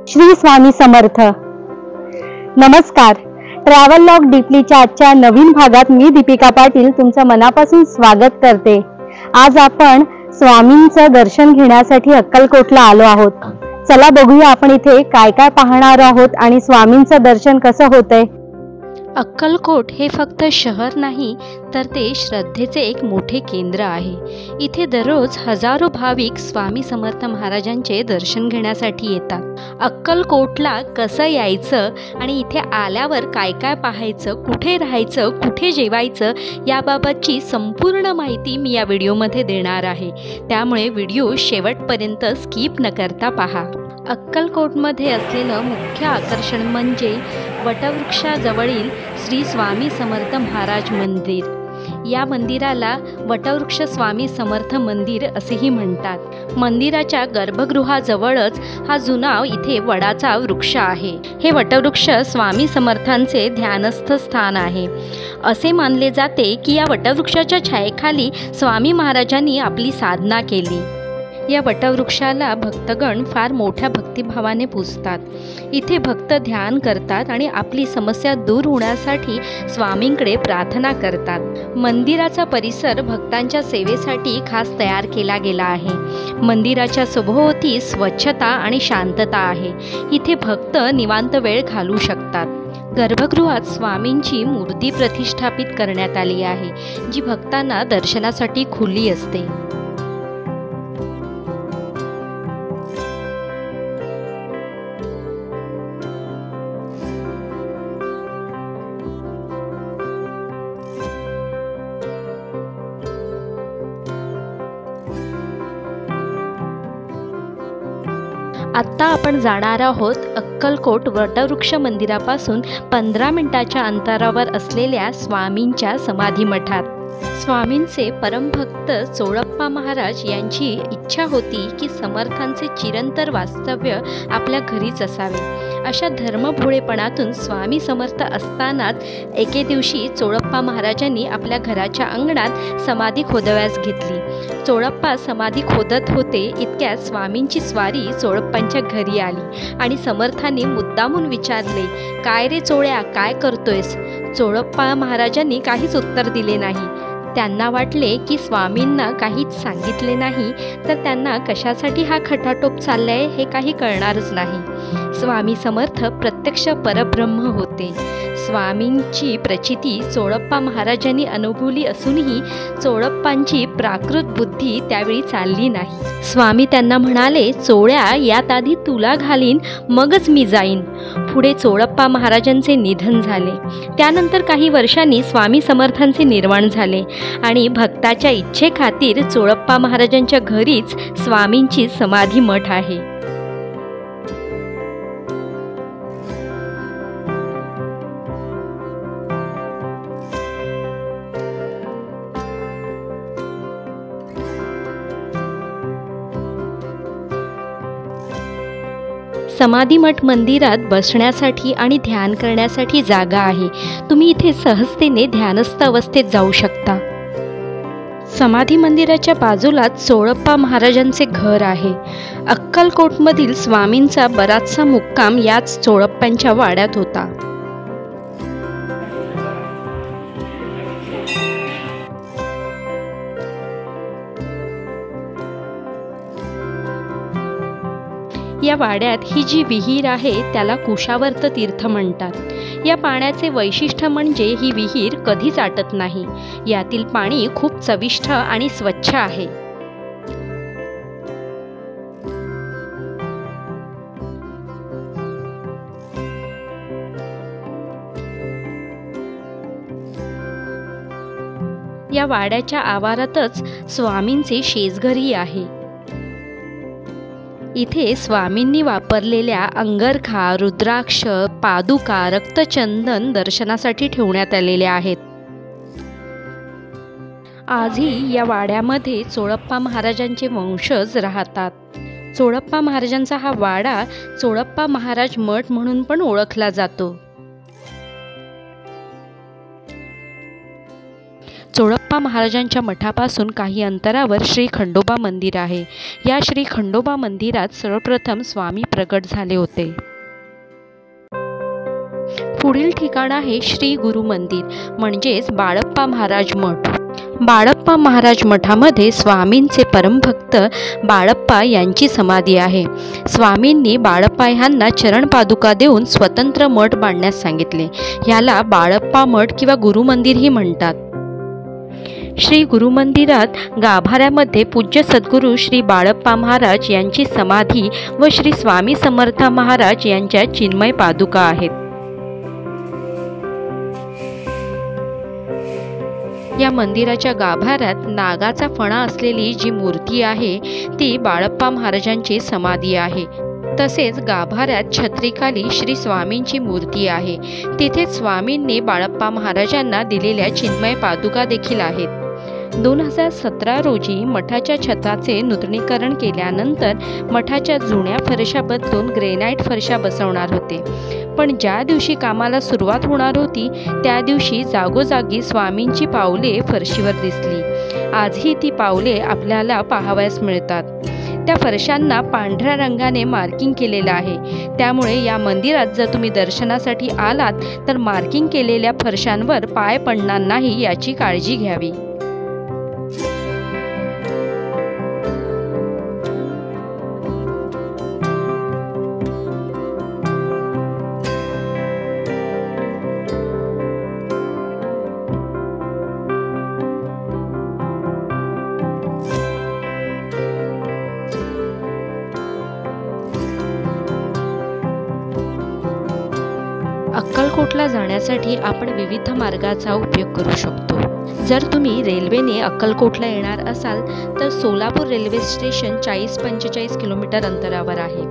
श्री स्वामी समर्थ. नमस्कार. Travel log डीपलीच्या आजच्या नवीन भागात मी दीपिका पाटील तुमचं मनापासून स्वागत करते. आज आपण स्वामींचं दर्शन घेण्यासाठी अक्कलकोटला आलो आहोत. चला बघूया आपण इथे काय काय पाहणार आहोत आणि स्वामींचं दर्शन कसं होतंय. अक्कलकोट हे फक्त शहर नाही तर ते श्रद्धेचे एक मोठे केंद्र आहे. इथे दररोज हजारो भाविक स्वामी समर्थ महाराजांचे दर्शन घेण्यासाठी येतात. अक्कलकोटला कसं यायचं आणि इथे आल्यावर काय काय पाहायचं, कुठे राहायचं, कुठे जेवायचं याबाबतची संपूर्ण माहिती मी या व्हिडिओमध्ये देणार आहे. त्यामुळे व्हिडिओ शेवटपर्यंत स्किप न करता पहा. अक्कलकोटमध्ये असलेलं मुख्य आकर्षण म्हणजे वटवृक्षाजवळील श्री स्वामी समर्थ महाराज मंदिर. या मंदिराला वटवृक्ष स्वामी समर्थ मंदिर असेही म्हणतात. मंदिराच्या गर्भगृहाजवळच हा जुना इथे वडाचा वृक्ष आहे. हे वटवृक्ष स्वामी समर्थांचे ध्यानस्थ स्थान आहे. असे मानले जाते की या वटवृक्षाच्या छायेखाली स्वामी महाराजांनी आपली साधना केली. या वटवृक्षाला भक्तगण फार मोठ्या भक्तिभावाने पूजतात. इथे भक्त ध्यान करतात आणि आपली समस्या दूर होण्यासाठी स्वामींकडे प्रार्थना करतात. मंदिराचा परिसर भक्तांच्या सेवेसाठी खास तयार केला गेला आहे. मंदिराच्या सभोवती स्वच्छता आणि शांतता आहे. इथे भक्त निवांत वेळ घालवू शकतात. गर्भगृहात स्वामींची मूर्ती प्रतिष्ठापित करण्यात आली आहे, जी भक्तांना दर्शनासाठी खुली असते. आत्ता आपण जाणार आहोत अक्कलकोट वटवृक्ष मंदिरापासून 15 मिनिटाच्या अंतरावर असलेल्या स्वामींच्या समाधी मठात. स्वामींचे परमभक्त चोळप्पा महाराज यांची इच्छा होती की समर्थांचे चिरंतर वास्तव्य आपल्या घरीच असावे. अशा धर्मभोळेपणातून स्वामी समर्थ असतानाच एके दिवशी चोळप्पा महाराजांनी आपल्या घराच्या अंगणात समाधी खोदव्यास घेतली. चोळप्पा समाधी खोदत होते इतक्यात स्वामींची स्वारी चोळप्पांच्या घरी आली आणि समर्थांनी मुद्दामून विचारले, काय रे चोळ्या, काय करतोयस? चोळप्पा महाराजांनी काहीच उत्तर दिले नाही. त्यांना वाटले की स्वामींना काहीच सांगितले नाही तर त्यांना कशासाठी हा खटाटोप चाललाय हे काही कळणारच नाही. स्वामी समर्थ प्रत्यक्ष परब्रह्म होते. स्वामींची प्रचिती चोळप्पा महाराजांनी अनुभवली असूनही चोळप्पांची प्राकृत बुद्धी त्यावेळी चालली नाही. स्वामी त्यांना म्हणाले, चोळ्या, यात आधी तुला घालीन मगच मी जाईन. पुढे चोळप्पा महाराजांचे निधन झाले. त्यानंतर काही वर्षांनी स्वामी समर्थांचे निर्वाण झाले आणि भक्ताच्या इच्छेखातीर चोळप्पा महाराजांच्या घरीच स्वामींची समाधी मठ आहे. समाधी मठ मंदिरात बसण्यासाठी आणि ध्यान करण्यासाठी जागा आहे. तुम्ही इथे सहजतेने ध्यानस्थ अवस्थेत जाऊ शकता. समाधी मंदिराच्या बाजूलाच चोळप्पा महाराजांचे घर आहे. अक्कलकोटमधील स्वामींचा बराचसा मुक्काम याच चोळप्पांच्या वाड्यात होता. या वाड्यात ही जी विहीर आहे त्याला कुशावर्त तीर्थ म्हणतात. या पाण्याचे वैशिष्ट्य म्हणजे ही विहीर कधीच आटत नाही. यातील पाणी खूप चविष्ट आणि स्वच्छ आहे. या वाड्याच्या आवारातच स्वामींचे शेजघरही आहे. इथे स्वामींनी वापरलेल्या अंगरखा, रुद्राक्ष, पादुका, रक्तचंदन दर्शनासाठी ठेवण्यात आलेले आहेत. आजही या वाड्यामध्ये चोळप्पा महाराजांचे वंशज राहतात. चोळप्पा महाराजांचा हा वाडा चोळप्पा महाराज मठ म्हणून पण ओळखला जातो. चोळप्पा महाराजांच्या मठापासून काही अंतरावर श्री खंडोबा मंदिर आहे. या श्री खंडोबा मंदिरात सर्वप्रथम स्वामी प्रकट झाले होते. पुढील ठिकाण आहे श्री गुरु मंदिर म्हणजेच बाळप्पा महाराज मठ. बाळप्पा महाराज मठामध्ये स्वामींचे परमभक्त बाळप्पा यांची समाधी आहे. स्वामींनी बाळप्पा ह्यांना चरण पादुका देऊन स्वतंत्र मठ बांधण्यास सांगितले. ह्याला बाळप्पा मठ किंवा गुरु मंदिरही म्हणतात. श्री गुरु मंदिरात गाभाऱ्यामध्ये पूज्य सद्गुरू श्री बाळप्पा महाराज यांची समाधी व श्री स्वामी समर्थ महाराज यांच्या चिन्मय पादुका आहेत. या मंदिराच्या गाभाऱ्यात नागाचा फणा असलेली जी मूर्ती आहे ती बाळप्पा महाराजांची समाधी आहे. तसेच गाभाऱ्यात छत्रीखाली श्री स्वामींची मूर्ती आहे. तिथे स्वामींनी बाळप्पा महाराजांना दिलेल्या चिन्मय पादुका देखील आहेत. 2017 रोजी मठाच्या छताचे नूतनीकरण केल्यानंतर मठाच्या जुन्या फरशा बदलून ग्रेनाइट फरशा बसवणार होते. पण ज्या दिवशी कामाला सुरुवात होणार होती त्या दिवशी जागोजागी स्वामींची पावले फरशीवर दिसली. आजही ती पावले आपल्याला पाहावयास मिळतात. त्या फरशांना पांढऱ्या रंगाने मार्किंग केलेलं आहे. त्यामुळे या मंदिरात जर तुम्ही दर्शनासाठी आलात तर मार्किंग केलेल्या फरशांवर पाय पडणार नाही याची काळजी घ्यावी. अक्कलकोटला जाण्यासाठी आपण विविध मार्गाचा उपयोग करू शकतो. जर तुम्ही रेल्वेने अक्कलकोटला येणार असाल तर सोलापूर रेल्वे स्टेशन 40-45 किलोमीटर अंतरावर आहे.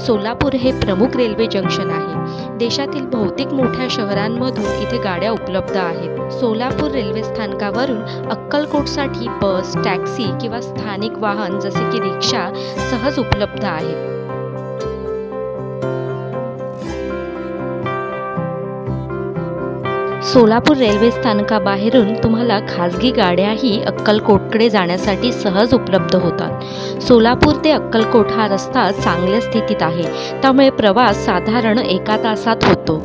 सोलापूर हे प्रमुख रेल्वे जंक्शन आहे. देशातील बहुतेक मोठ्या शहरांमधून इथे गाड्या उपलब्ध आहेत. सोलापूर रेल्वे स्थानकावरून अक्कलकोटसाठी बस, टॅक्सी किंवा स्थानिक वाहन जसे की रिक्षा सहज उपलब्ध आहेत. सोलापूर रेल्वे स्थानकाबाहेरून तुम्हाला खाजगी गाड्याही अक्कलकोटकडे जाण्यासाठी सहज उपलब्ध होतात. सोलापूर ते अक्कलकोट हा रस्ता चांगल्या स्थितीत आहे. त्यामुळे प्रवास साधारण 1 तासात होतो.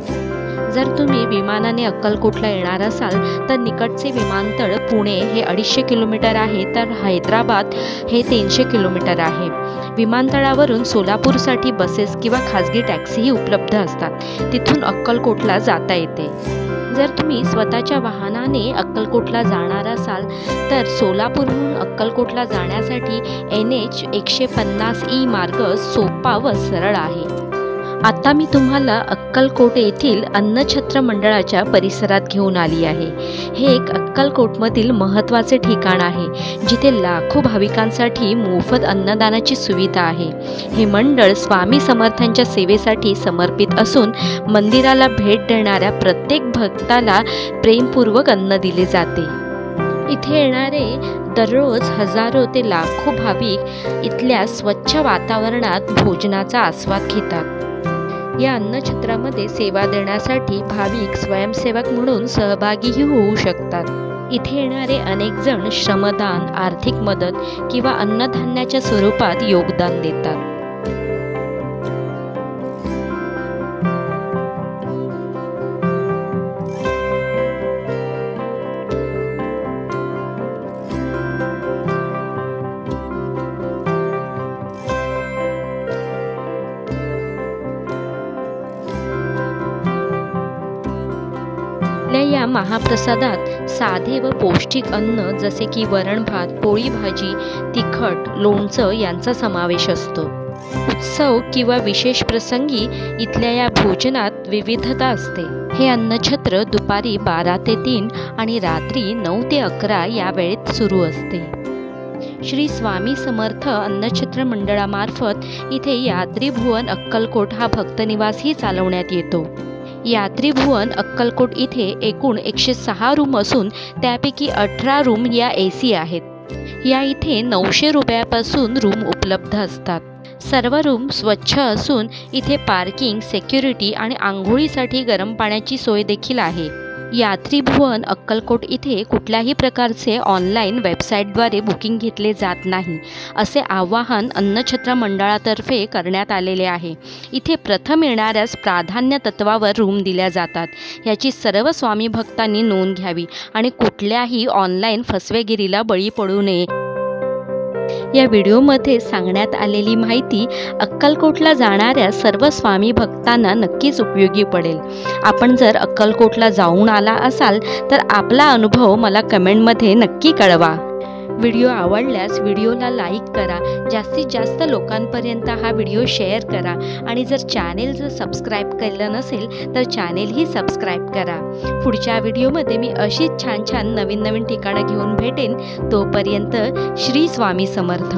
जर तुम्ही विमानाने अक्कलकोटला येणार असाल तर निकटचे विमानतळ पुणे हे 250 किलोमीटर आहे तर हैदराबाद हे 300 किलोमीटर आहे. विमानतळावरून सोलापूरसाठी बसेस किंवा खाजगी टॅक्सीही उपलब्ध असतात. तिथून अक्कलकोटला जाता येते. जर तुम्ही स्वतःच्या वाहनाने अक्कलकोटला जाणार असाल तर सोलापूरहून अक्कलकोटला जाण्यासाठी NH 150E मार्ग सोपा व सरळ आहे. आता मी तुम्हाला अक्कलकोट येथील अन्नछत्र मंडळाच्या परिसरात घेऊन आली आहे. हे एक अक्कलकोटमधील महत्त्वाचे ठिकाण आहे जिथे लाखो भाविकांसाठी मोफत अन्नदानाची सुविधा आहे. हे मंडळ स्वामी समर्थांच्या सेवेसाठी समर्पित असून मंदिराला भेट देणाऱ्या प्रत्येक भक्ताला प्रेमपूर्वक अन्न दिले जाते. इथे येणारे दररोज हजारो ते लाखो भाविक इथल्या स्वच्छ वातावरणात भोजनाचा आस्वाद घेतात. या अन्नछत्रामध्ये सेवा देण्यासाठी भाविक स्वयंसेवक म्हणून सहभागीही होऊ शकतात. इथे येणारे अनेक जण श्रमदान, आर्थिक मदत किंवा अन्नधान्याच्या स्वरूपात योगदान देतात. या महाप्रसादात साधे व पौष्टिक अन्न जसे की वरण भात, पोळी भाजी, तिखट, लोणचं यांचा समावेश असतो. उत्सव किंवा विशेष प्रसंगी इथल्या या भोजनात विविधता असते. हे अन्नछत्र दुपारी 12 ते 3 आणि रात्री 9 ते 11 या वेळेत सुरू असते. श्री स्वामी समर्थ अन्नछत्र मंडळामार्फत इथे यात्रीभुवन अक्कलकोट हा भक्तनिवासही चालवण्यात येतो. यात्रीभुवन अक्कलकोट इथे एकूण 106 रूम असून त्यापैकी 18 रूम या AC आहेत. या इथे 900 रुपयापासून रूम उपलब्ध असतात. सर्व रूम स्वच्छ असून इथे पार्किंग, सिक्युरिटी आणि आंघोळीसाठी गरम पाण्याची सोय देखील आहे. यात्री भुवन अक्कलकोट इथे कुठल्याही प्रकारचे ऑनलाईन वेबसाईटद्वारे बुकिंग घेतले जात नाही असे आवाहन अन्नछत्र मंडळातर्फे करण्यात आलेले आहे। इथे प्रथम येणाऱ्यास प्राधान्य तत्वावर रूम दिल्या जातात। याची सर्व स्वामी भक्तांनी नोंद घ्यावी आणि कुठल्याही ऑनलाईन फसवेगिरीला बळी पडू नये। या व्हिडिओमध्ये सांगण्यात आलेली माहिती अक्कलकोटला जाणाऱ्या सर्व स्वामी भक्तांना नक्कीच उपयोगी पडेल। आपण जर अक्कलकोटला जाऊन आला असाल तर आपला अनुभव मला कमेंटमध्ये नक्की कळवा। व्हिडिओ आवडल्यास व्हिडिओला लाईक करा, जास्तीत जास्त लोकांपर्यंत हा व्हिडिओ शेअर करा आणि जर चॅनेल सबस्क्राईब केलं नसेल तर चॅनेलही सबस्क्राईब करा। पुढच्या व्हिडिओमध्ये मी अशीच छान छान नवीन ठिकाणं घेऊन भेटेन। तोपर्यंत श्री स्वामी समर्थ।